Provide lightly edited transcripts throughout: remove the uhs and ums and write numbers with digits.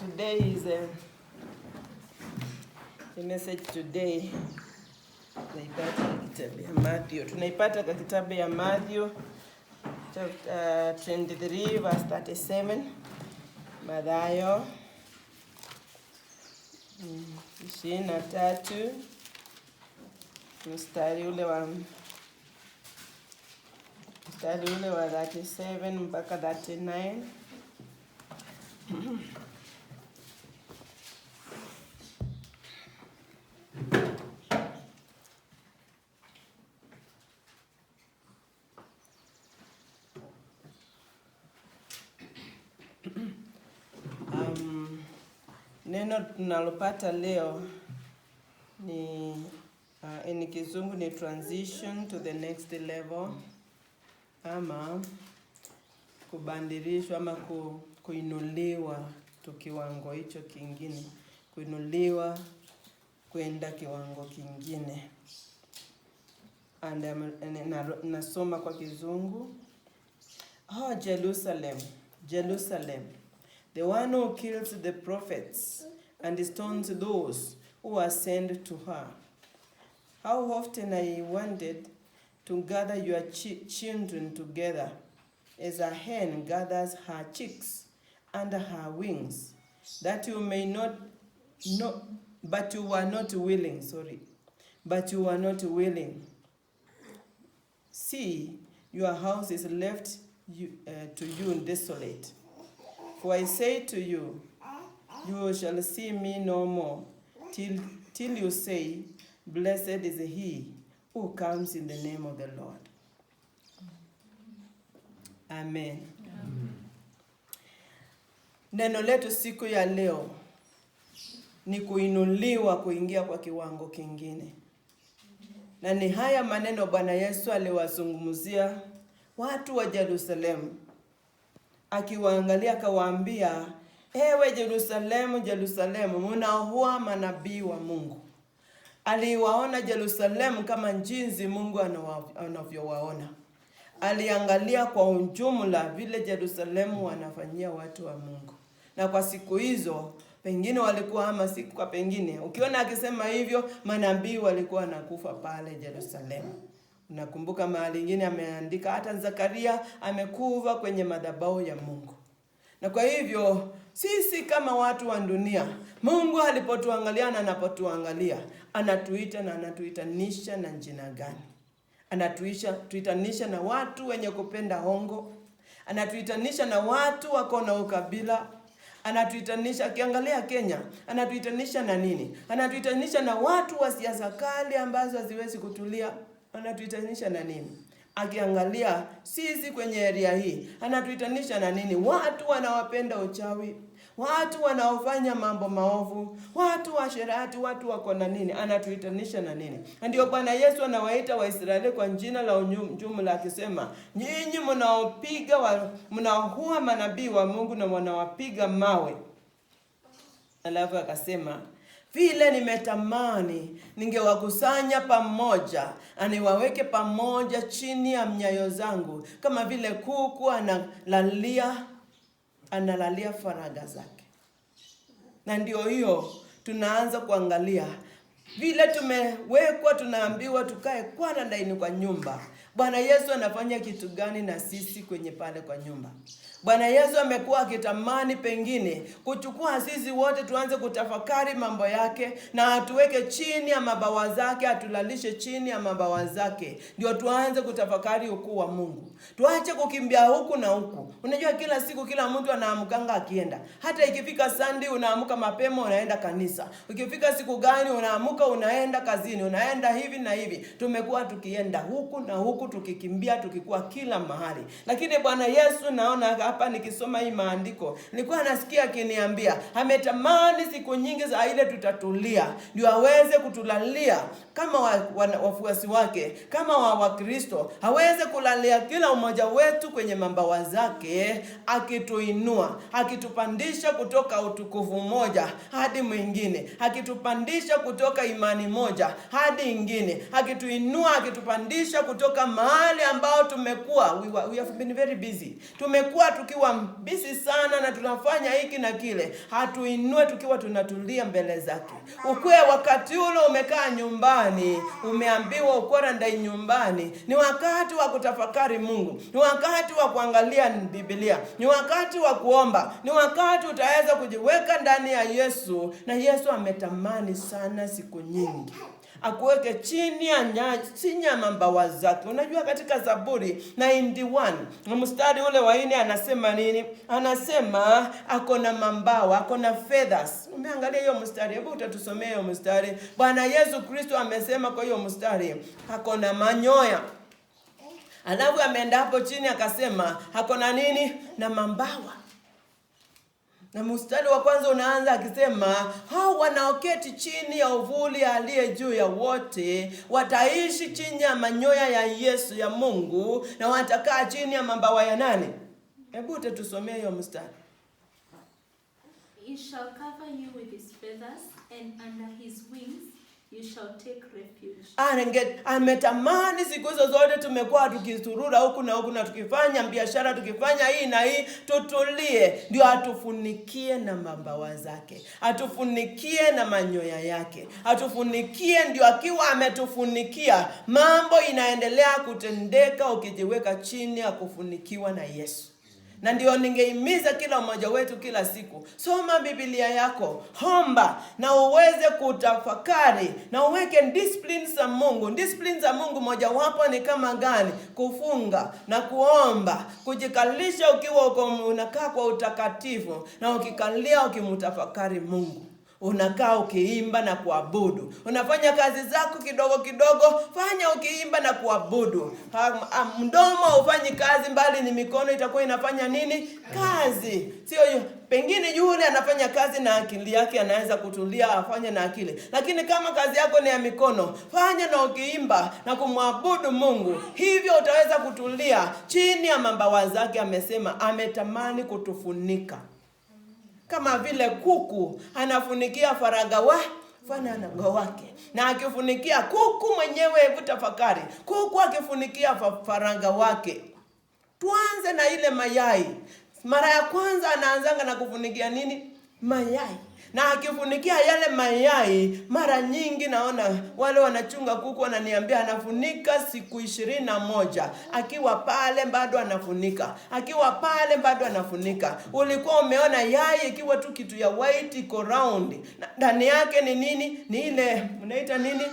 Today is the message today. Tunaipata kwa kitabu ya Matthew chapter 23 verse 37. Mathayo 23 mstari ule wa 37 mpaka 39. Neno tunalopata leo ni in Kizungu ni transition to the next level, ama kubadilishwa ama kuinuliwa tu kiwango hicho kingine, kuinuliwa kwenda kiwango kingine. And nasoma kwa Kizungu. Oh Jerusalem, Jerusalem, the one who kills the prophets and stones those who are sent to her. How often I wanted to gather your children together, as a hen gathers her chicks under her wings, that you may not know, but you were not willing, but you were not willing. See, your house is left to you desolate. For I say to you, you shall see me no more, till you say, blessed is he who comes in the name of the Lord. Amen. Neno letu siku ya leo ni kuinuliwa kuingia kwa kiwango kingine. Na ni haya maneno Bwana Yesu aliwazungumzia watu wa Yerusalemu, akiwaangalia akawaambia, ewe Yerusalemu, Yerusalemu, mnaua manabii wa Mungu. Aliwaona Yerusalemu kama jinsi Mungu anavyowaona. Aliangalia kwa ujumla vile Yerusalemu wanafanyia watu wa Mungu. Na kwa siku hizo pengine walikuwa ama siku kwa pengine, ukiona akisema hivyo, manabii walikuwa nakufa pale Yerusalemu. Unakumbuka mahali ingine ameandika hata Zakaria amekufa kwenye madhabahu ya Mungu. Na kwa hivyo sisi kama watu wa dunia, Mungu alipotuangalia na anapotuangalia, anatuita na anatuitanisha na jina gani? Anatuitanisha na watu wenye kupenda hongo, anatuitanisha na watu wako na ukabila, anatuitanisha, akiangalia Kenya, anatuitanisha na nini? Anatuitanisha na watu wa siasa kali ambazo haziwezi kutulia. Anatuitanisha na nini? Akiangalia sisi kwenye area hii, anatuitanisha na nini? Watu wanaopenda uchawi, watu wanaofanya mambo maovu, watu washerati, watu wako na nini? Anatuitanisha na nini? Ndio Bwana Yesu anawaita Waisraeli kwa jina la jumla akisema, nyinyi mnaoua manabii wa Mungu na mnawapiga mawe. Alafu akasema, vile nimetamani ningewakusanya pamoja, aniwaweke pamoja chini ya nyayo zangu, kama vile kuku analalia faraga zake. Na ndio hiyo tunaanza kuangalia vile tumewekwa, tunaambiwa tukae quarantine kwa nyumba. Bwana Yesu anafanya kitu gani na sisi kwenye pale kwa nyumba? Bwana Yesu amekuwa akitamani pengine kuchukua sisi wote tuanze kutafakari mambo yake na atuweke chini ya mabawa zake, atulalishe chini ya mabawa zake. Ndio tuanze kutafakari ukuu wa Mungu. Tuache kukimbia huku na huku. Unajua kila siku kila mtu anaamkanga akienda. Hata ikifika Sunday unaamka mapema unaenda kanisa. Ukifika siku gani unaamka unaenda kazini, unaenda hivi na hivi. Tumekuwa tukienda huku na huku, tukikimbia, tukikuwa kila mahali. Lakini Bwana Yesu naona hapa nikisoma hii maandiko, nilikuwa nasikia akiniambia ametamani siku nyingi za ile tutatulia, ndio aweze kutulalia kama wafuasi wake, kama Wakristo, aweze kulalia kila mmoja wetu kwenye mabawa zake, akituinua, akitupandisha kutoka utukufu moja hadi mwingine, akitupandisha kutoka imani moja hadi ingine, akituinua, akitupandisha kutoka mahali ambao tumekuwa we have been very busy. Tumekuwa tukiwa busy sana na tunafanya hiki na kile. Hatuinue tukiwa tunatulia mbele zake. Ukwe wakati ule umekaa nyumbani, umeambiwa ukora ndani nyumbani, ni wakati wa kutafakari Mungu. Ni wakati wa kuangalia Biblia. Ni wakati wa kuomba. Ni wakati utaweza kujiweka ndani ya Yesu, na Yesu ametamani sana siku nyingi akuweke chini ya mabawa zake. Unajua katika Zaburi 91 mstari ule wa 4 anasema nini? Anasema ako na mabawa, ako na feathers. Umeangalia hiyo mstari? Hebu utatusomea hiyo mstari. Bwana Yesu Kristo amesema kwa hiyo mstari ako na manyoya. Alafu ameenda hapo chini akasema ako na nini? Na mabawa. Na mstari wa kwanza unaanza akisema hao wanaoketi chini ya uvuli aliye juu ya wote wataishi chini ya manyoya ya Yesu ya Mungu, na watakaa chini ya mabawa ya nani? Hebu tusomee hiyo mstari. He shall cover you with his feathers, and under his wings you shall take refuge. Ametamani siku hizo zote tumekuwa tukisurura huku na huku na tukifanya biashara, tukifanya hii na hii, tutulie ndio atufunikie na mabawa zake, atufunikie na manyoya yake, atufunikie. Ndio akiwa ametufunikia, mambo inaendelea kutendeka ukijiweka chini ya kufunikiwa na Yesu. Na ndio ningeimiza kila mmoja wetu kila siku, soma Biblia yako, omba na uweze kutafakari na uweke disciplines za Mungu. Disciplines za Mungu moja wapo ni kama gani? Kufunga na kuomba, kujikalisha ukiwa unakaa kwa utakatifu, na ukikalia ukimtafakari Mungu. Unakaa ukiimba na kuabudu. Unafanya kazi zako kidogo kidogo, fanya ukiimba na kuabudu. Mdomo ufanyi kazi, mbali ni mikono itakuwa inafanya nini? Kazi. Sio hiyo. Pengine yule anafanya kazi na akili yake, anaweza kutulia afanye na akili. Lakini kama kazi yako ni ya mikono, fanya na ukiimba na kumwabudu Mungu. Hivyo utaweza kutulia chini ya mabawa zake. Amesema ametamani kutufunika. Kama vile kuku anafunikia faragha wake. Na akifunikia kuku mwenyewe, hebu tafakari. Kuku akifunikia faragha wake. Tuanze na ile mayai. Mara ya kwanza anaanzanga na kufunikia nini? Mayai. Na akifunikia yale mayai, mara nyingi naona wale wanachunga kuku wananiambia anafunika siku 21. Akiwa pale bado anafunika. Akiwa pale bado anafunika. Ulikuwa umeona yai ikiwa tu kitu ya white iko round. Ndani yake ni nini? Ni ile unaita nini?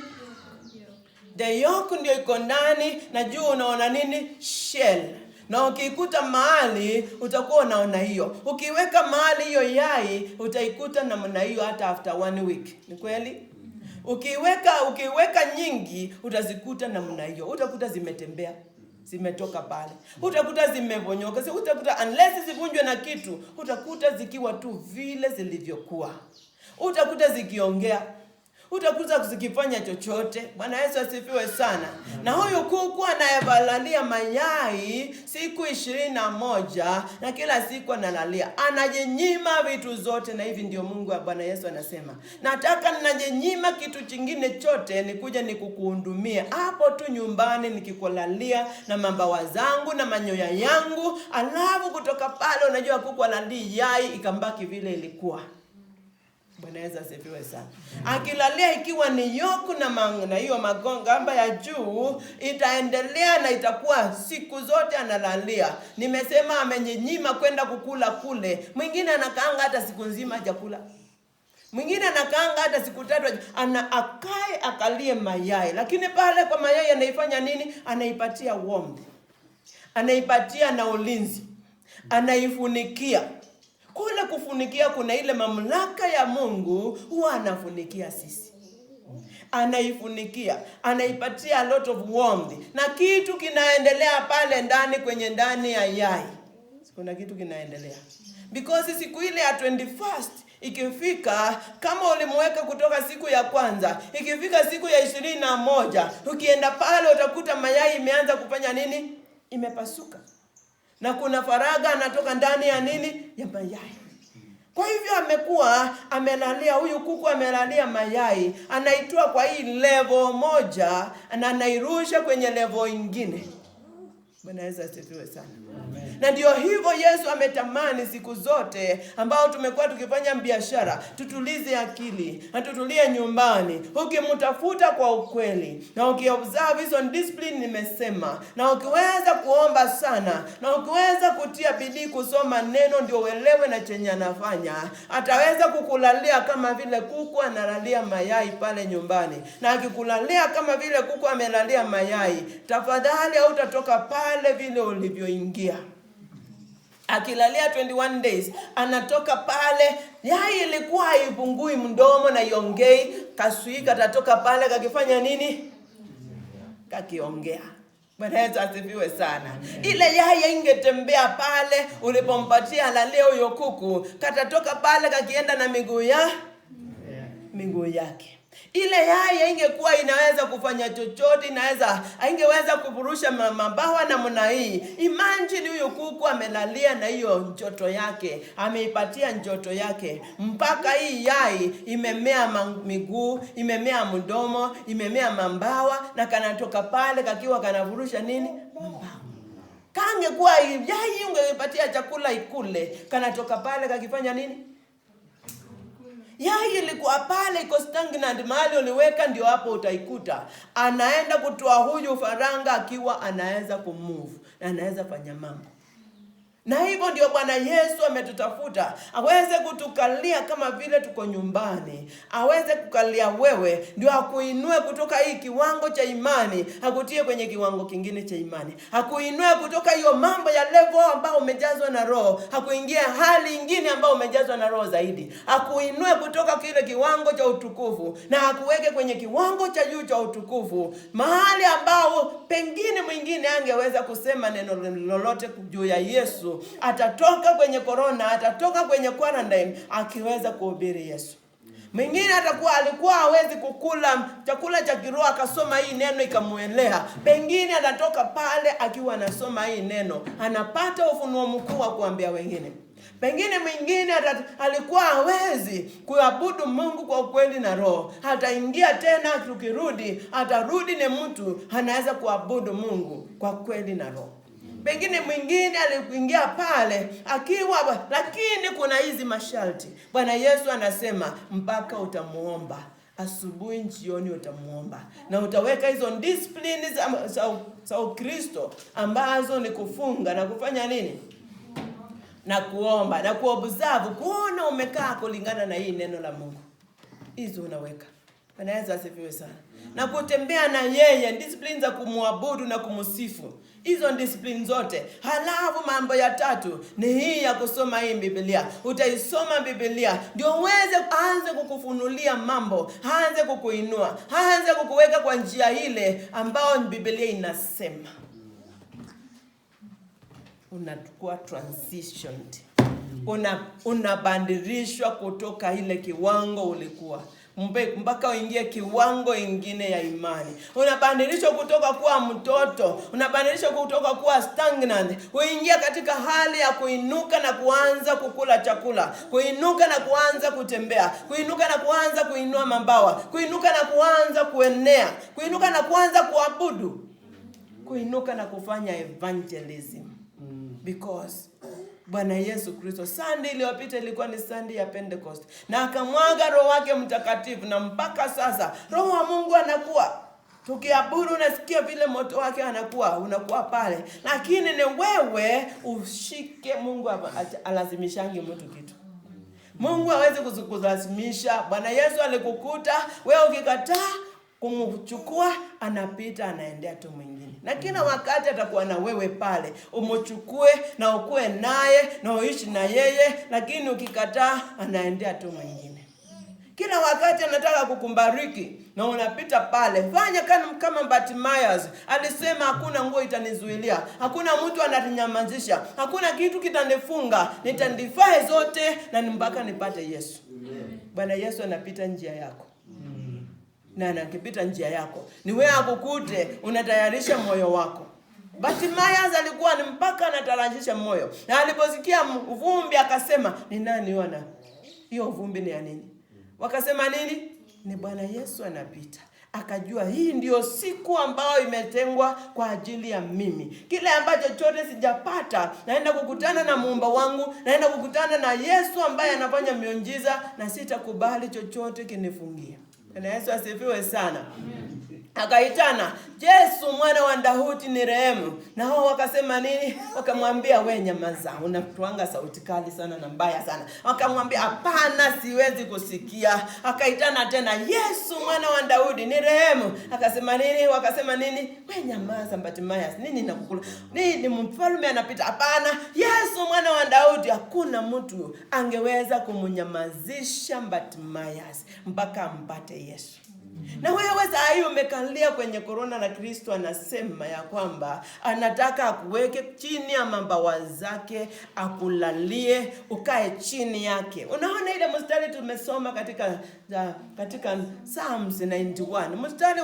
The yolk ndio iko ndani, na juu unaona nini? Shell. Na ukikuta mahali utakuwa unaona hiyo. Ukiweka mahali hiyo yai utaikuta namna hiyo hata after 1 week. Ni kweli? Ukiweka nyingi utazikuta namna hiyo. Utakuta zimetembea, zimetoka pale. Utakuta zimevonyoka. Utakuta unless zivunjwe na kitu, utakuta zikiwa tu vile zilivyokuwa. Utakuta zikiongea. Utakuta zikifanya chochote. Bwana Yesu asifiwe sana. Na huyu kuku anayebalalia mayai siku 21, na kila siku analalia. Anajinyima vitu zote, na hivi ndio Mungu wa Bwana Yesu anasema. Nataka ninajinyima kitu kingine chote, nikuja nikukuhudumia hapo tu nyumbani nikikulalia na mabawa zangu na manyoya yangu. Alafu kutoka pale unajua kuku analia yai ikambaki vile ilikuwa. Bwana Yesu asifiwe sana. Akilalia ikiwa ni yoku na hiyo magamba ya juu, itaendelea na itakuwa siku zote analalia. Nimesema amenyenyima kwenda kukula kule. Mwingine anakaanga hata siku nzima hajakula. Mwingine anakaanga hata siku 3 akae akalie mayai. Lakini pale kwa mayai anaifanya nini? Anaipatia warmth. Anaipatia na ulinzi. Anaifunikia. Kule kufunikia kuna ile mamlaka ya Mungu, huwa anafunikia sisi. Anaifunikia, anaipatia a lot of warmth. Na kitu kinaendelea pale ndani kwenye ndani ya yai. Kuna kitu kinaendelea. Because siku ile ya 21st ikifika, kama ulimweka kutoka siku ya kwanza, ikifika siku ya 21, ukienda pale utakuta mayai imeanza kufanya nini? Imepasuka. Na kuna faragha anatoka ndani ya nini? Ya mayai. Kwa hivyo amekuwa amelalia, huyu kuku amelalia mayai, anaitoa kwa hii level moja na anairusha kwenye level ingine. Bwana Yesu asifiwe sana. Amen. Na ndio hivyo Yesu ametamani siku zote ambao tumekuwa tukifanya biashara, tutulize akili, na tutulie nyumbani, ukimtafuta kwa ukweli, na ukiobserve hizo discipline nimesema, na ukiweza kuomba sana, na ukiweza kutia bidii kusoma neno ndio uelewe na chenye anafanya, ataweza kukulalia kama vile kuku analalia mayai pale nyumbani. Na akikulalia kama vile kuku amelalia mayai, tafadhali hautatoka pale vile ulivyoingia. Akilalia 21 days, anatoka pale, yai ilikuwa haipungui mdomo na iongei, kaswika atatoka pale kakifanya nini? Kakiongea. Bwana Yesu asifiwe sana. Ile yai ingetembea pale ulipompatia alalia huyo kuku, katatoka pale kakienda na miguu yake. Ile yai ingekuwa inaweza kufanya chochote, haingeweza kuburusha mabawa namna hii. Imagine huyo kuku amelalia na hiyo njoto yake, ameipatia njoto yake, mpaka hii yai imemea miguu, imemea mdomo, imemea mabawa, na kanatoka pale kakiwa kanaburusha nini? Mabawa. Kangekuwa yai ungeipatia chakula ikule, kanatoka pale kakifanya nini? Yai ilikuwa pale iko stagnant, mahali uliweka ndio hapo utaikuta. Anaenda kutoa huyu faranga akiwa anaweza kumove, na anaweza fanya mambo. Na hivyo ndio Bwana Yesu ametutafuta, aweze kutukalia kama vile tuko nyumbani, aweze kukalia wewe, ndio akuinue kutoka hii kiwango cha imani, akutie kwenye kiwango kingine cha imani, akuinue kutoka hiyo mambo ya level ambao umejazwa na roho, akuingia hali nyingine ambao umejazwa na roho zaidi, akuinue kutoka kile kiwango cha utukufu na akuweke kwenye kiwango cha juu cha utukufu, mahali ambao pengine mwingine angeweza kusema neno lolote juu ya Yesu. Atatoka kwenye corona, atatoka kwenye quarantine akiweza kuhubiri Yesu. Mwingine alikuwa hawezi kukula chakula cha kiroho, akasoma hii neno ikamuelea. Pengine atatoka pale akiwa anasoma hii neno, anapata ufunuo mkuu wa kuambia wengine. Pengine mwingine alikuwa hawezi kuabudu Mungu kwa ukweli na roho, ataingia tena, tukirudi atarudi ni mtu anaweza kuabudu Mungu kwa kweli na roho. Pengine mwingine alikuingia pale akiwa, lakini kuna hizi masharti. Bwana Yesu anasema mpaka utamuomba asubuhi, jioni utamuomba, na utaweka hizo disciplines za Ukristo ambazo ni kufunga na kufanya nini? Na kuomba na kuobserve, kuona umekaa kulingana na hii neno la Mungu. Hizo unaweka. Bwana Yesu asifiwe sana. Na kutembea na yeye, discipline za kumwabudu na kumsifu. Hizo discipline zote. Halafu mambo ya tatu ni hii ya kusoma hii Biblia. Utaisoma Biblia ndio uweze aanze kukufunulia mambo, aanze kukuinua, aanze kukuweka kwa njia ile ambao Biblia inasema. Unakuwa transitioned. Unabadilishwa kutoka ile kiwango ulikuwa mpaka uingie kiwango ingine ya imani. Unabadilishwa kutoka kuwa mtoto, unabadilishwa kutoka kuwa stagnant, uingia katika hali ya kuinuka na kuanza kukula chakula, kuinuka na kuanza kutembea, kuinuka na kuanza kuinua mabawa, kuinuka na kuanza kuenea, kuinuka na kuanza kuabudu, kuinuka na kufanya evangelism. Because Bwana Yesu Kristo, Sunday iliyopita ilikuwa ni Sunday ya Pentecost, na akamwaga Roho wake Mtakatifu, na mpaka sasa Roho wa Mungu anakuwa, tukiabudu unasikia vile moto wake unakuwa pale. Lakini ni wewe ushike. Mungu alazimishangi mtu kitu. Mungu hawezi kulazimisha. Bwana Yesu alikukuta wewe, ukikataa kumchukua, anapita anaendea tu mwingine. Na kila wakati atakuwa na wewe pale, umchukue na ukue naye na uishi na yeye, lakini ukikataa anaendea tu mwingine. Kila wakati anataka kukumbariki na unapita pale. Fanya kama Bartimaeus alisema, hakuna nguo itanizuilia, hakuna mtu ananinyamazisha, hakuna kitu kitanifunga, nitandifai zote na mpaka nipate Yesu. Bwana Yesu anapita njia yako. Na anakipita njia yako, ni wewe akukute, unatayarisha moyo wako. Bartimaeus alikuwa ni mpaka anatayarisha moyo, na aliposikia uvumbi akasema, ni nani hiyo vumbi ni ya nini? Wakasema nini? Ni Bwana Yesu anapita. Akajua hii ndio siku ambayo imetengwa kwa ajili ya mimi. Kile ambacho chote sijapata, naenda kukutana na Muumba wangu, naenda kukutana na Yesu ambaye anafanya miujiza, na sitakubali chochote kinifungie. Na Yesu asifiwe sana. Akaitana, Yesu mwana wa Daudi ni rehemu. Na hao wakasema nini? Wakamwambia, wewe nyamaza, unatuanga sauti kali sana na mbaya sana. Wakamwambia, hapana, siwezi kusikia. Akaitana tena, Yesu mwana wa Daudi ni rehemu. Akasema nini? Wakasema nini? Wewe nyamaza Bartimaeus, nini nakukula? Nini mfalme anapita? Hapana, Yesu mwana wa Daudi. Hakuna mtu angeweza kumnyamazisha Bartimaeus mpaka ampate Yesu. Na wewe saa hii umekalia kwenye korona, na Kristo anasema ya kwamba anataka akuweke chini ya mabawa zake, akulalie, ukae chini yake. Unaona ile mstari tumesoma katika Psalms 91. Mstari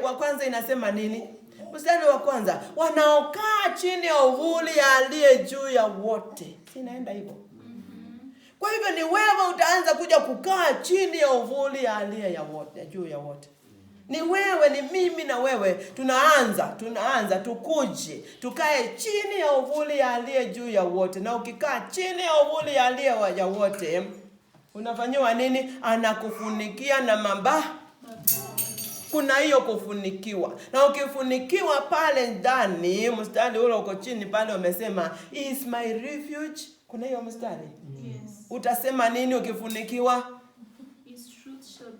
wa kwanza inasema nini? Mstari wa kwanza, wanaokaa chini ya uvuli ya aliye juu ya wote. Sinaenda hivyo. Kwa hivyo ni wewe utaanza kuja kukaa chini ya uvuli ya aliye ya wote, juu ya wote. Ni wewe, ni mimi na wewe. Tunaanza tukuje, tukae chini ya uvuli ya aliye juu ya wote. Na ukikaa chini ya uvuli ya aliye ya wote, unafanywa nini? Anakufunikia na mabawa. Kuna hiyo kufunikiwa. Na ukifunikiwa pale ndani, mstari ule uko chini pale umesema, is my refuge. Kuna hiyo mstari? Yes. Utasema nini ukifunikiwa? His truth shall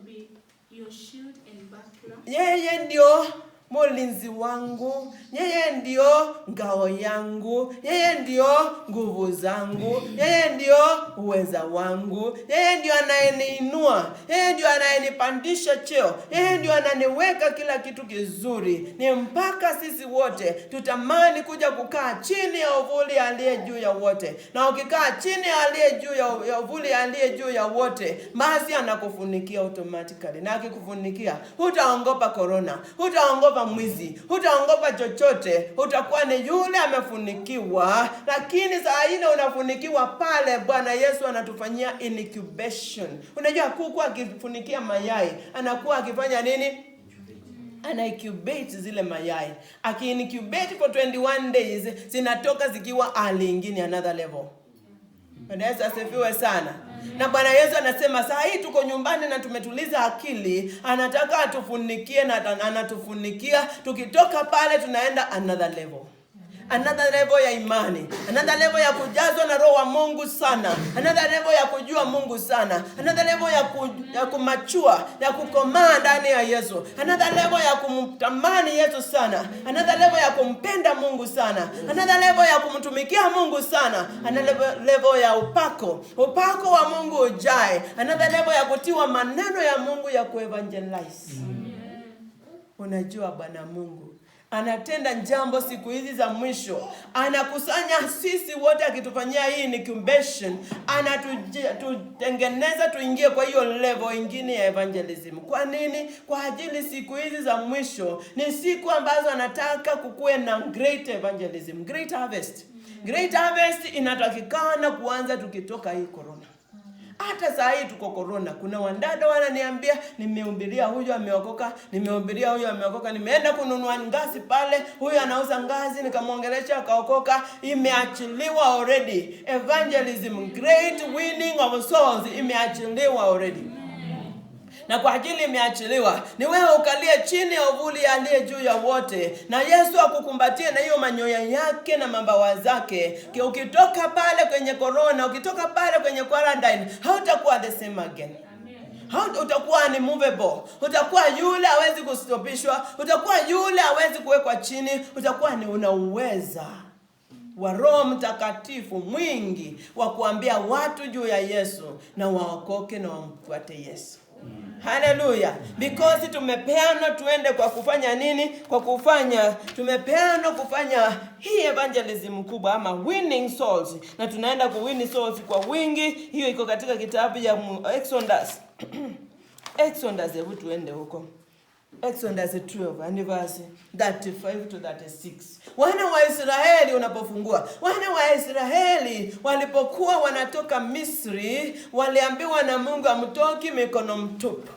be your shield and buckler. Yeye ndio mlinzi wangu, yeye ndio ngao yangu, yeye ndio nguvu zangu, yeye ndio uweza wangu, yeye ndio anayeniinua, yeye ndio anayenipandisha cheo, yeye ndio ananiweka kila kitu kizuri. Ni mpaka sisi wote tutamani kuja kukaa chini ya uvuli aliye juu ya wote. Na ukikaa chini aliye juu ya uvuli aliye juu ya wote, basi anakufunikia automatically. Na akikufunikia, hutaogopa corona, hutaogopa mwizi, hutaogopa chochote. Utakuwa ni yule amefunikiwa. Lakini saa ile unafunikiwa pale, Bwana Yesu anatufanyia incubation. Unajua kuku akifunikia mayai, anakuwa akifanya nini? Ana incubate zile mayai. Aki-incubate for 21 days, zinatoka zikiwa hali nyingine, another level. Bwana Yesu asifiwe sana. Na Bwana Yesu anasema saa hii tuko nyumbani na tumetuliza akili, anataka atufunikie na anatufunikia. Tukitoka pale tunaenda another level. Another level ya imani, another level ya kujazwa na Roho wa Mungu sana, another level ya kujua Mungu sana, another level ya kumachua, ya kukomaa ndani ya Yesu, another level ya kumtamani Yesu sana, another level ya kumpenda Mungu sana, another level ya kumtumikia Mungu sana, another level ya upako wa Mungu ujae, another level ya kutiwa maneno ya Mungu ya kuevangelize. Unajua Bwana Mungu anatenda jambo siku hizi za mwisho. Anakusanya sisi wote akitufanyia hii incubation. Anatutengeneza tuingie kwa hiyo level ingine ya evangelism. Kwa nini? Kwa ajili siku hizi za mwisho ni siku ambazo anataka kukue na great evangelism, great harvest. Great harvest inatakikana kuanza tukitoka hii corona. Hata saa hii tuko corona, kuna wandada wananiambia nimehubiria huyu ameokoka, nimehubiria huyu ameokoka, nimeenda kununua ngazi pale, huyu anauza ngazi nikamwongelesha akaokoka. Imeachiliwa already. Evangelism, great winning of souls, imeachiliwa already. Na kwa ajili imeachiliwa, ni wewe ukalie chini ya uvuli aliye juu ya wote, na Yesu akukumbatie na hiyo manyoya yake na mabawa zake. Ukitoka pale kwenye corona, ukitoka pale kwenye quarantine, hautakuwa the same again. Utakuwa ni movable. Utakuwa yule hawezi kustopishwa, utakuwa yule hawezi kuwekwa chini, utakuwa ni unauweza wa Roho Mtakatifu mwingi wa kuambia watu juu ya Yesu na waokoke na wamfuate Yesu. Hallelujah. Because tumepeanwa tuende kwa kufanya nini? Tumepeanwa kufanya hii evangelism kubwa ama winning souls. Na tunaenda kuwin souls kwa wingi. Hiyo iko katika kitabu ya Exodus. Exodus, hebu tuende huko. Exodus 12 and verse 35 to 36. Wana wa Israeli unapofungua. Wana wa Israeli walipokuwa wanatoka Misri, waliambiwa na Mungu amtoki mikono mtupu.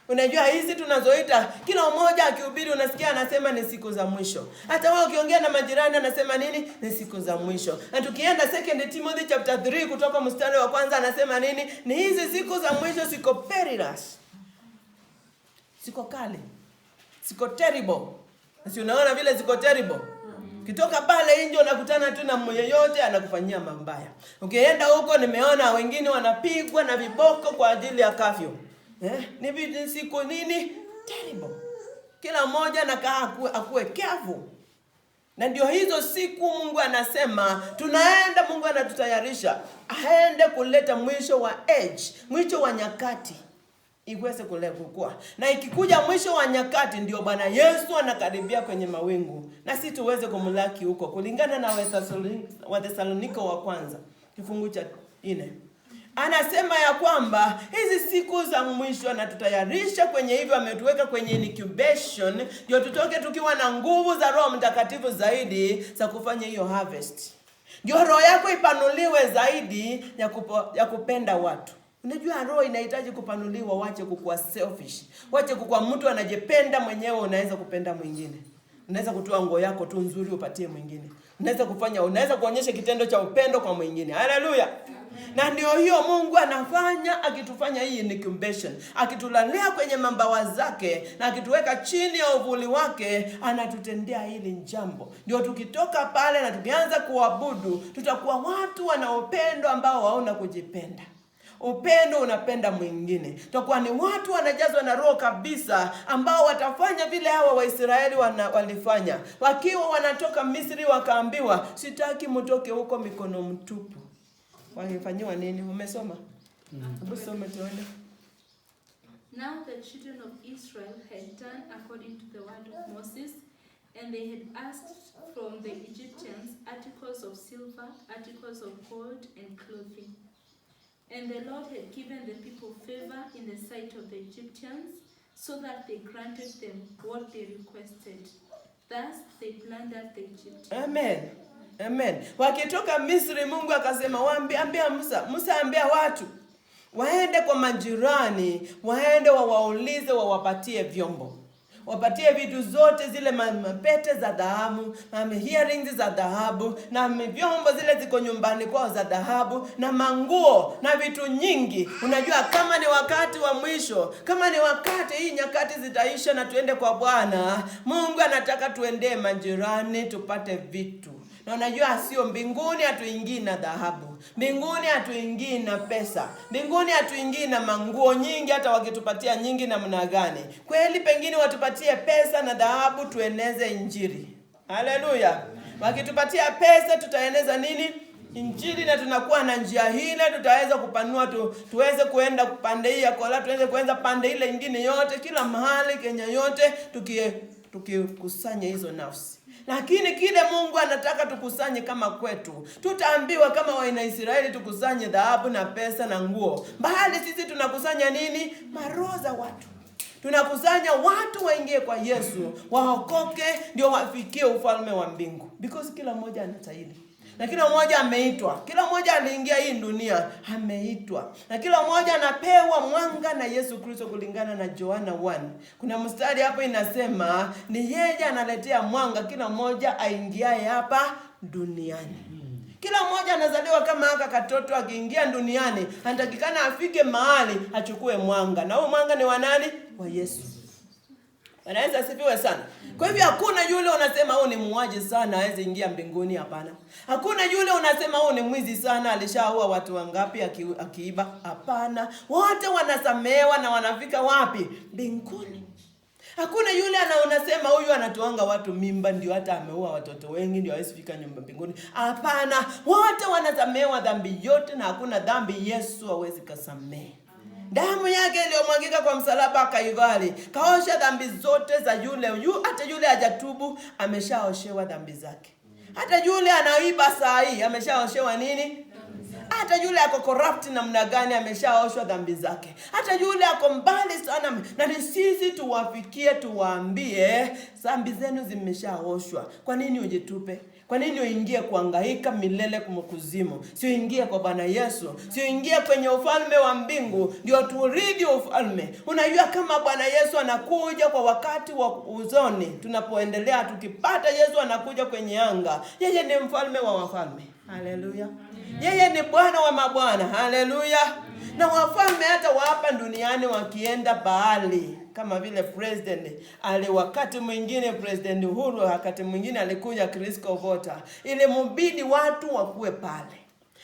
Unajua hizi tunazoita kila mmoja akihubiri unasikia anasema ni siku za mwisho. Hata wao ukiongea na majirani anasema nini? Ni siku za mwisho. Na tukienda 2 Timothy chapter 3 kutoka mstari wa kwanza anasema nini? Ni hizi siku za mwisho siko perilous. Siko kali. Siko terrible. Si unaona vile siko terrible? Kitoka pale nje unakutana tu na mmoja yote anakufanyia mabaya. Ukienda huko nimeona wengine wanapigwa na viboko kwa ajili ya kafyu. Ni siku nini? Terrible. Kila mmoja anakaa akue careful. Na ndio hizo siku Mungu anasema tunaenda, Mungu anatutayarisha aende kuleta mwisho wa age, mwisho wa nyakati iweze kukua. Na ikikuja mwisho wa nyakati ndio Bwana Yesu anakaribia kwenye mawingu na sisi tuweze kumlaki huko kulingana na Wathesaloniko wa kwanza kifungu cha 4. Anasema ya kwamba hizi siku za mwisho anatutayarisha kwenye hivyo, ametuweka kwenye incubation ndio tutoke tukiwa na nguvu za Roho Mtakatifu zaidi za kufanya hiyo harvest. Ndio roho yako ipanuliwe zaidi ya kupenda watu. Unajua roho inahitaji kupanuliwa, wache kukua selfish. Wache kukua mtu anajipenda mwenyewe, unaweza kupenda mwingine. Unaweza kutoa nguo yako tu nzuri upatie mwingine. Unaweza kuonyesha kitendo cha upendo kwa mwingine. Haleluya. Na ndio hiyo Mungu anafanya akitufanya hii incubation, akitulalea kwenye mambawa zake na akituweka chini ya uvuli wake, anatutendea hili jambo. Ndio tukitoka pale na tukianza kuabudu, tutakuwa watu wanaopendo ambao waona kujipenda. Upendo unapenda mwingine. Tutakuwa ni watu wanajazwa na roho kabisa ambao watafanya vile hawa Waisraeli walifanya. Wakiwa wanatoka Misri wakaambiwa, sitaki mtoke huko mikono mtupu. Walifanywa nini? Umesoma? Usome tuone. Now the children of Israel had done according to the word of Moses, and they had asked from the Egyptians articles of silver, articles of gold, and clothing. And the Lord had given the people favor in the sight of the Egyptians, so that they granted them what they requested. Thus they plundered the Egyptians. Amen. Amen. Wakitoka Misri Mungu akasema ambia Musa ambia watu waende kwa majirani, waende wawaulize wawapatie vyombo. Wapatie vitu zote zile mapete za dhahabu, na earrings za dhahabu, na vyombo zile ziko nyumbani kwao za dhahabu, na manguo na vitu nyingi. Unajua kama ni wakati wa mwisho, kama ni wakati hii nyakati zitaisha na tuende kwa Bwana, Mungu anataka tuende majirani tupate vitu. Na unajua sio mbinguni hatuingii na dhahabu. Mbinguni hatuingii na pesa. Mbinguni hatuingii na manguo nyingi hata wakitupatia nyingi namna gani. Kweli pengine watupatie pesa na dhahabu tueneze injili. Haleluya. Wakitupatia pesa tutaeneza nini? Injili, na tunakuwa na njia hile tutaweza kupanua tuweze kuenda pande hii ya Kola, tuweze kuenda pande ile nyingine yote, kila mahali Kenya yote tukikusanya hizo nafsi. Lakini kile Mungu anataka tukusanye kama kwetu, tutaambiwa kama wana Israeli tukusanye dhahabu na pesa na nguo. Bali sisi tunakusanya nini? Maroho za watu. Tunakusanya watu waingie kwa Yesu, waokoke ndio wafikie ufalme wa mbingu. Because kila mmoja anastahili. Na kila mmoja ameitwa. Kila mmoja aliingia hii dunia ameitwa. Na kila mmoja anapewa mwanga na Yesu Kristo kulingana na Yohana 1. Kuna mstari hapo inasema ni yeye analetea mwanga kila mmoja aingiaye hapa duniani. Kila mmoja anazaliwa kama haka katoto, akiingia duniani anatakikana afike mahali achukue mwanga. Na huo mwanga ni wa nani? Wa Yesu. Anaweza asifiwe sana. Kwa hivyo hakuna yule unasema huyu ni muuaji sana hawezi ingia mbinguni, hapana. Hakuna yule unasema huyu ni mwizi sana alishaua watu wangapi akiiba, hapana. Wote wanasamehewa na wanafika wapi? Mbinguni. Hakuna yule unasema huyu anatoanga watu mimba ndio hata ameua watoto wengi ndio hawezi fika mbinguni, hapana. Wote wanasamehewa dhambi yote na hakuna dhambi Yesu hawezi kusamehe. Damu yake iliyomwagika kwa msalaba Kalvari kaosha dhambi zote za hata yule hajatubu ameshaoshewa dhambi zake. Hata yule anaiba saa hii ameshaoshewa nini? Hata yule ako corrupt namna gani ameshaoshwa dhambi zake. Hata yule ako mbali sana, na ni sisi tuwafikie, tuwaambie dhambi zenu zimeshaoshwa. Kwa nini ujitupe? Kwa nini uingie kuhangaika milele kuzimu? Sio ingie kwa Bwana Yesu. Sio ingie kwenye ufalme wa mbingu ndio turidhi ufalme. Unajua kama Bwana Yesu anakuja kwa wakati wa uzoni, tunapoendelea tukipata Yesu anakuja kwenye anga. Yeye ni mfalme wa wafalme. Haleluya. Yeye ni Bwana wa mabwana. Haleluya. Na wafalme hata wa hapa duniani wakienda bahali, kama vile president wakati mwingine President Uhuru, wakati mwingine alikuja Chris Kovota, ile mbidi watu wakuwe pale.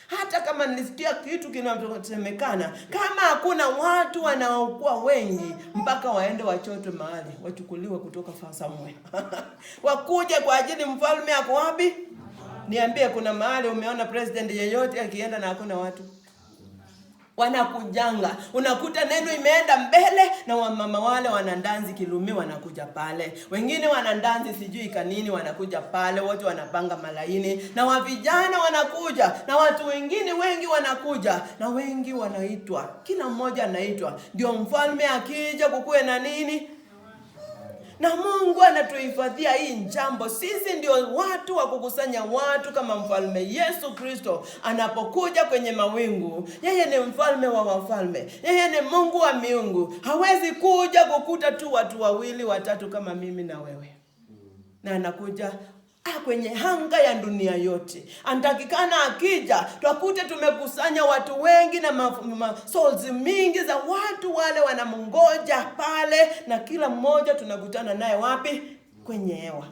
Hata kama nilisikia kitu kinachosemekana, kama hakuna watu wanaokuwa wengi, mpaka waende wachote mahali, wachukuliwe kutoka somewhere. Wakuje kwa ajili mfalme ako wapi? Niambie, kuna mahali umeona president yeyote akienda na hakuna watu? Wanakujanga. Unakuta neno imeenda mbele na wamama wale wanandanzi Kilumi wanakuja pale. Wengine wanandanzi sijui kanini wanakuja pale, wote wanapanga malaini, na wavijana wanakuja, na watu wengine wengi wanakuja, na wengi wanaitwa. Kila mmoja anaitwa. Ndio mfalme akija kukue na nini? Na Mungu anatuhifadhia hii jambo. Sisi ndio watu wa kukusanya watu kama mfalme Yesu Kristo anapokuja kwenye mawingu. Yeye ni mfalme wa wafalme. Yeye ni Mungu wa miungu. Hawezi kuja kukuta tu watu wawili watatu kama mimi na wewe. Na anakuja kwenye hanga ya dunia yote. Anatakikana akija tukute tumekusanya watu wengi na souls mingi za watu wale wanamungoja pale, na kila mmoja tunakutana naye wapi? Kwenye hewa.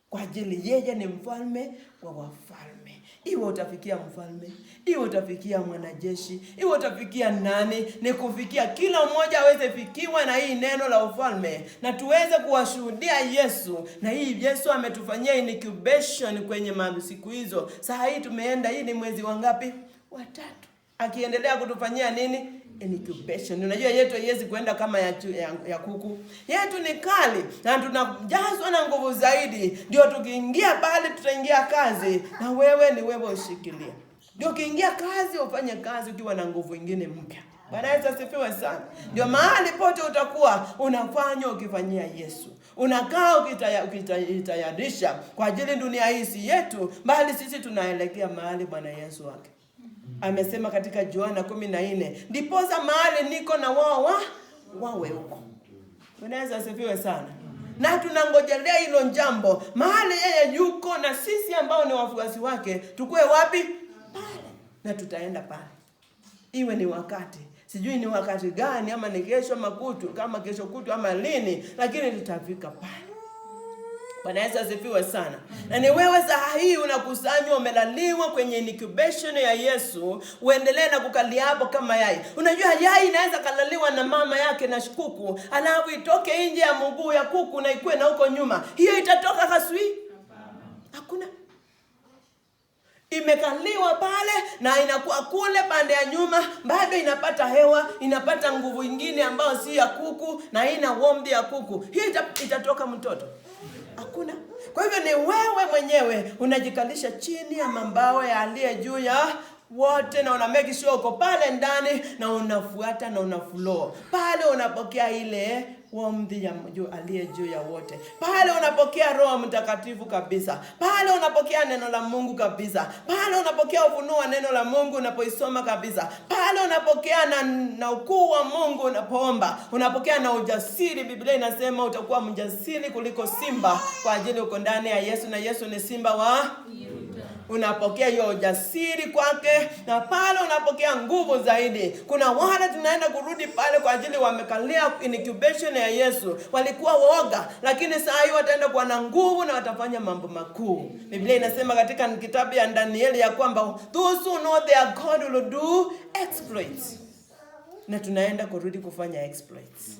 Kwa ajili yeye ni mfalme wa wafalme. Iwe utafikia mfalme, iwe utafikia mwanajeshi, iwe utafikia nani, ni kufikia kila mmoja aweze fikiwa na hii neno la ufalme, na tuweze kuwashuhudia Yesu. Na hii Yesu ametufanyia incubation kwenye siku hizo. Saa hii tumeenda, hii ni mwezi wangapi? Wa 3. Akiendelea kutufanyia nini? Incubation. Unajua yetu haiwezi kuenda kama ya kuku. Yetu ni kali na tunajazwa na nguvu zaidi. Ndio tukiingia pale tutaingia kazi, na wewe ni wewe ushikilie. Ndio ukiingia kazi ufanye kazi ukiwa na nguvu nyingine mpya. Bwana Yesu asifiwe sana. Ndio mahali pote utakuwa unafanya ukifanyia Yesu. Unakaa ukitayarisha kwa ajili dunia hii si yetu, bali sisi tunaelekea mahali Bwana Yesu wake. Amesema katika Yohana 14, ndiposa mahali niko na wao wawe huko. Unaweza asifiwe sana. Na tunangojelea hilo jambo. Mahali yeye yuko na sisi ambao ni wafuasi wake, tukue wapi? Pale. Na tutaenda pale. Iwe ni wakati. Sijui ni wakati gani, ama ni kesho makutu, kama kesho kutu ama lini, lakini tutafika pale. Bwana Yesu asifiwe sana. Na ni wewe saa hii unakusanywa, umelaliwa kwenye incubation ya Yesu, uendelee na kukalia hapo kama yai. Unajua yai inaweza kalaliwa na mama yake na kuku, alafu itoke nje ya mguu ya kuku na ikue na huko nyuma. Hiyo itatoka kaswi? Hakuna. Imekaliwa pale na inakuwa kule pande ya nyuma, bado inapata hewa, inapata nguvu nyingine ambayo si ya kuku, na ina warmth ya kuku. Hiyo itatoka mtoto? Hakuna. Kwa hivyo ni wewe mwenyewe unajikalisha chini ya mambao ya aliye juu ya wote, na una make sure uko pale ndani na unafuata na unaflow. Pale unapokea ile warmth ya aliye juu ya wote. Pale unapokea Roho Mtakatifu kabisa. Pale unapokea neno la Mungu kabisa. Pale unapokea ufunuo wa neno la Mungu unapoisoma kabisa. Pale unapokea na ukuu wa Mungu unapoomba. Unapokea na ujasiri. Biblia inasema utakuwa mjasiri kuliko simba, kwa ajili uko ndani ya Yesu, na Yesu ni simba wa unapokea hiyo ujasiri kwake, na pale unapokea nguvu zaidi. Kuna wale tunaenda kurudi pale kwa ajili wamekalia incubation ya Yesu. Walikuwa woga, lakini saa hii wataenda kuwa na nguvu na watafanya mambo makuu. Biblia inasema katika kitabu ya Danieli ya kwamba those who know their God will do exploits. Na tunaenda kurudi kufanya exploits.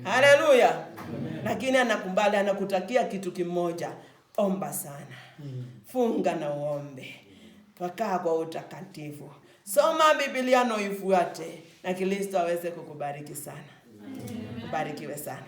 Haleluya. Lakini anakumbali, anakutakia kitu kimoja. Omba sana. Funga na uombe. Pakaa kwa utakatifu. Soma Biblia na uifuate, na Kristo aweze kukubariki sana. Barikiwe sana.